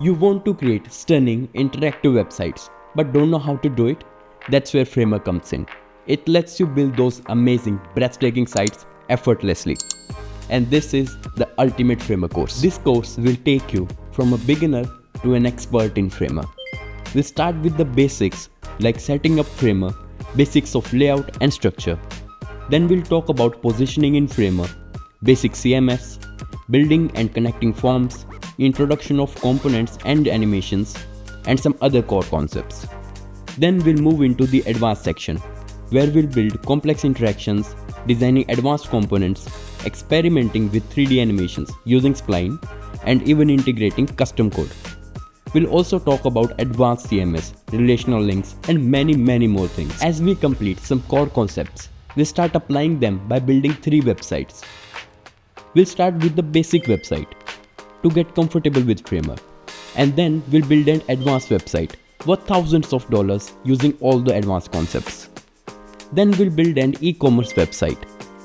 You want to create stunning, interactive websites, but don't know how to do it? That's where Framer comes in. It lets you build those amazing, breathtaking sites effortlessly. And this is the ultimate Framer course. This course will take you from a beginner to an expert in Framer. We'll start with the basics like setting up Framer, basics of layout and structure. Then we'll talk about positioning in Framer, basic CMS, building and connecting forms, introduction of components and animations, and some other core concepts. Then we'll move into the advanced section, where we'll build complex interactions, designing advanced components, experimenting with 3D animations using Spline, and even integrating custom code. We'll also talk about advanced CMS, relational links, and many more things. As we complete some core concepts, we'll start applying them by building 3 websites. We'll start with the basic website to get comfortable with Framer, and then we'll build an advanced website worth thousands of dollars using all the advanced concepts. Then we'll build an e-commerce website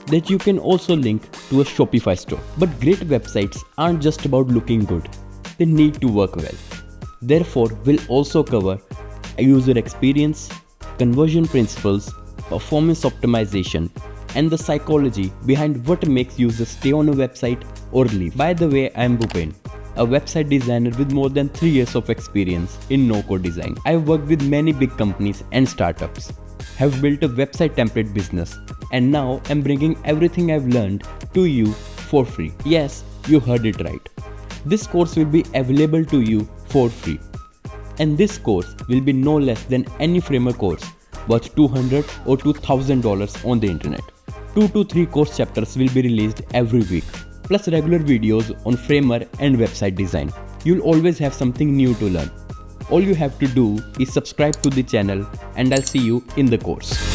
that you can also link to a Shopify store. But great websites aren't just about looking good, they need to work well. Therefore, we'll also cover a user experience, conversion principles, performance optimization, and the psychology behind what makes users stay on a website or leave. By the way, I am Bhupen, a website designer with more than 3 years of experience in no-code design. I've worked with many big companies and startups, have built a website template business, and now I'm bringing everything I've learned to you for free. Yes, you heard it right. This course will be available to you for free. And this course will be no less than any Framer course worth $200 or $2,000 on the internet. 2 to 3 course chapters will be released every week, plus regular videos on Framer and website design. You'll always have something new to learn. All you have to do is subscribe to the channel, and I'll see you in the course.